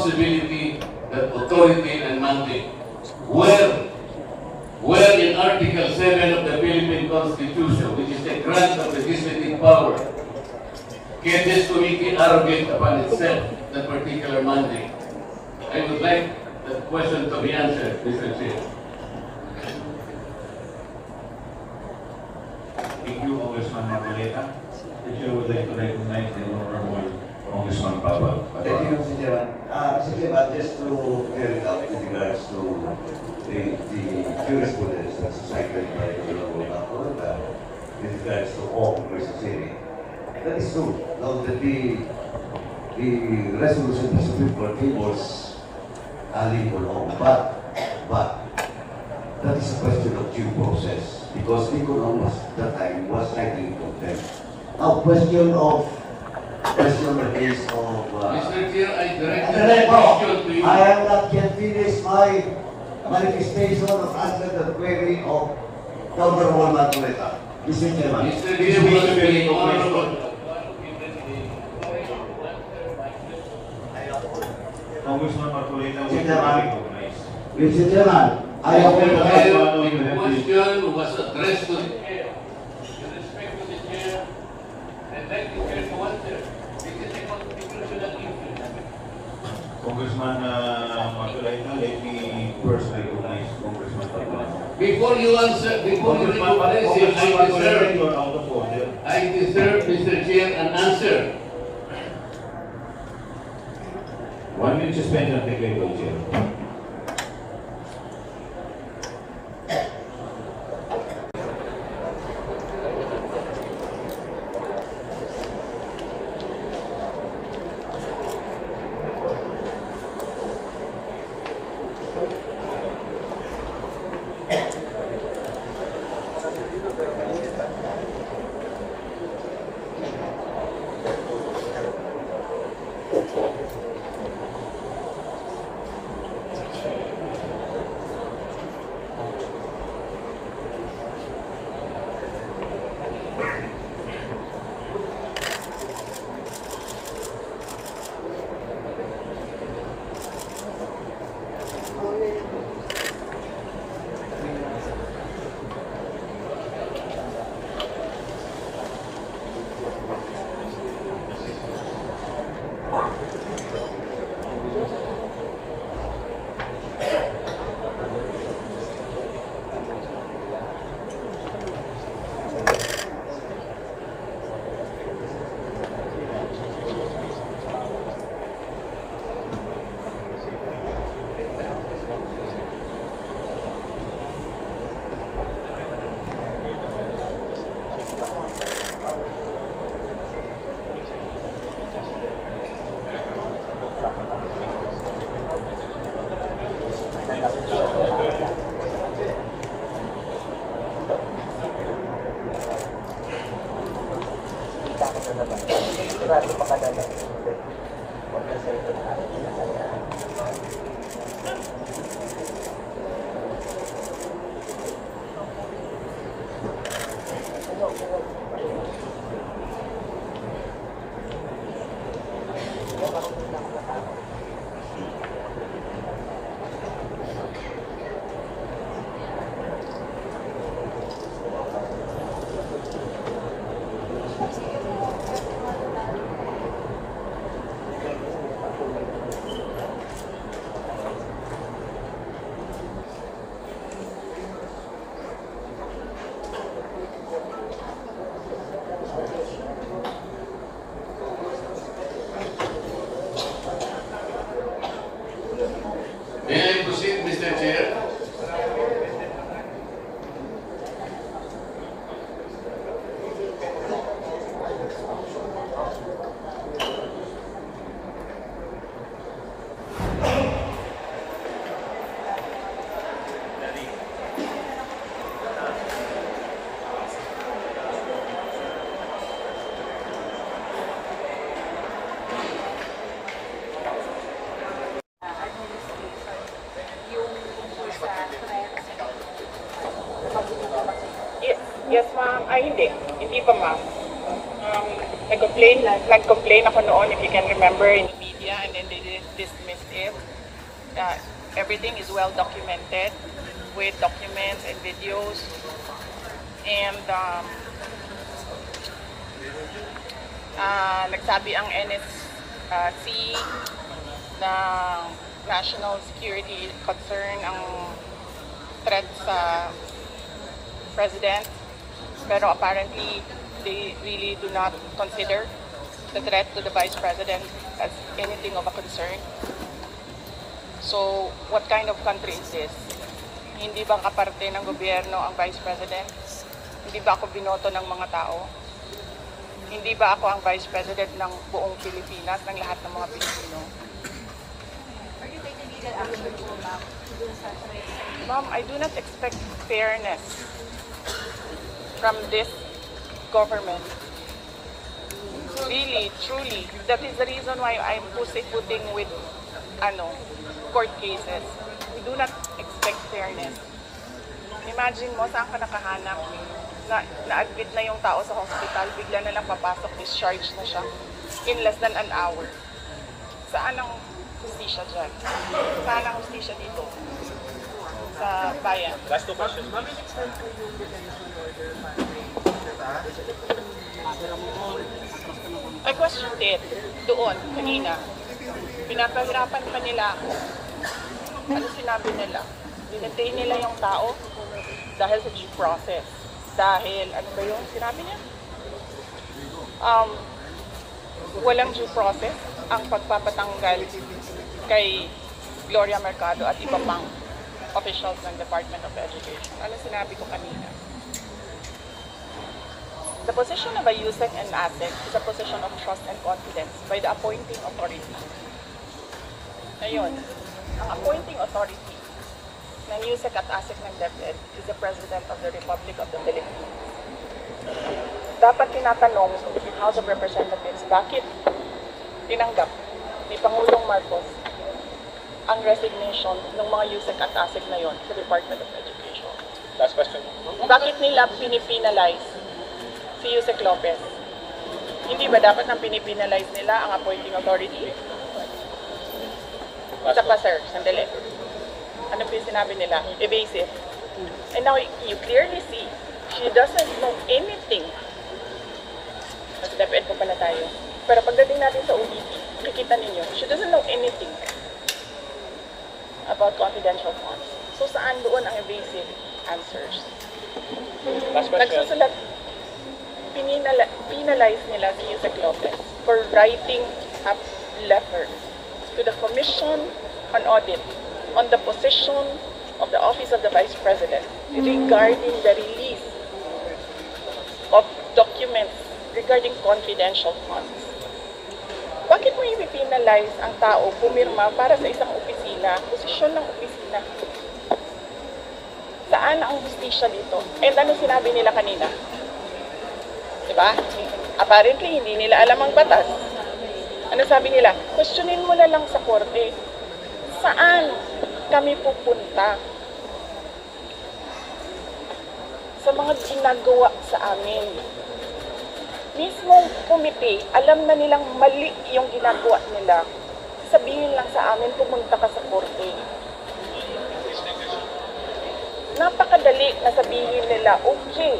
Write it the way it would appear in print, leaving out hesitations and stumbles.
responsibility, that authority and mandate. Where in Article 7 of the Philippine Constitution, which is the grant of legislative power, can this committee arrogate upon itself that particular mandate? I would like that question to be answered, Mr. Chair. Thank you, Congressman Marcoleta. The Chair would like to recognize the Honorable Congressman Pablo. Thank you, Mr. Chairman. Mr. Chairman, just to clear it up with regards to the jurisprudence that's cited by the Honorable Marcoleta with regards to all versus City. That is true. Now that the resolution of the Supreme Court tables legal on, but that is a question of due process because legal on was that time was citing contempt. Now question the case of Mr. Chair, I direct the question to you. I have not yet finished my manifestation of answer the query of Honorable Marcoleta. Mr. Chairman. Mr. Chair, was very honorable. Congressman Marcoleta would like to recognize. Mr. Chairman, I have The question was addressed to the chair. In respect to the chair, I'd like the chair to answer. This is a constitutional issue. Congressman Marcoleta, let me first recognize Congressman Pablo. Before you answer, before you recognize him, you are out of order. I deserve, Mr. Chair, an answer. 1 minute suspension of the cable, Chair. May I proceed, Mr. Chair? Yes, ma'am. Ay, hindi. Hindi pa, ma'am. Nag-complain ako noon, if you can remember, in the media, and then they dismissed if everything is well documented with documents and videos. And nagsabi ang NSC na national security concern ang threat sa president, pero apparently they really do not consider the threat to the vice president as anything of a concern. So, what kind of country is this? Hindi ba kaparte ng gobyerno ang vice president? Hindi ba ako binoto ng mga tao? Hindi ba ako ang vice president ng buong Pilipinas, ng lahat ng mga Pilipino? Are you taking legal action po, ma'am? Ma'am, I do not expect fairness from this government. Really, truly. That is the reason why I'm putting with court cases. We do not expect fairness. Imagine mo, saan ka nakahanap? Na-admit na yung tao sa hospital, bigla na lang papasok, discharge na siya in less than an hour. Saan ang hustisya dyan? Saan ang hustisya dito? Sa bayan. Last two questions. I questioned it doon, kanina. Pinapahirapan pa nila ako. Ano sinabi nila? Dinetain nila yung tao dahil sa due process. Dahil, ano ba yung sinabi niya? Walang due process ang pagpapatanggal kay Gloria Mercado at iba pang officials ng Department of Education. Ano sinabi ko kanina? The position of a USEC and ASEC is a position of trust and confidence by the appointing authority. Ngayon, ang appointing authority ng USEC at ASEC ng DepEd is the President of the Republic of the Philippines. Dapat tinatanong ng House of Representatives bakit tinanggap ni Pangulong Marcos ang resignation ng mga USEC at ASEC na yon sa Department of Education. Last question. Bakit nila pinipinalize si Yusek Lopez? Hindi ba dapat nang pinipinalize nila ang appointing authority? Isa pa sir, sandali. Ano po yung sinabi nila? Evasive. And now you clearly see, she doesn't know anything. Nasa DepEd po pala tayo. Pero pagdating natin sa OVP, kikita ninyo, she doesn't know anything about confidential funds. So saan doon ang evasive answers? Last question. Nagsusulat, penalize nila si Yusek Lopez for writing a letter to the Commission on Audit on the position of the Office of the Vice President regarding the release of documents regarding confidential funds. Bakit mo i-penalize ang tao pumirma para sa isang opisina, posisyon ng opisina? Saan ang justisya dito? And ano sinabi nila kanina? Diba? Apparently, hindi nila alam ang batas. Ano sabi nila? Questionin mo na lang sa korte. Saan kami pupunta? Sa mga ginagawa sa amin. Mismong komite, alam na nilang mali yung ginagawa nila. Sabihin lang sa amin, pumunta ka sa korte. Napakadali na sabihin nila, okay,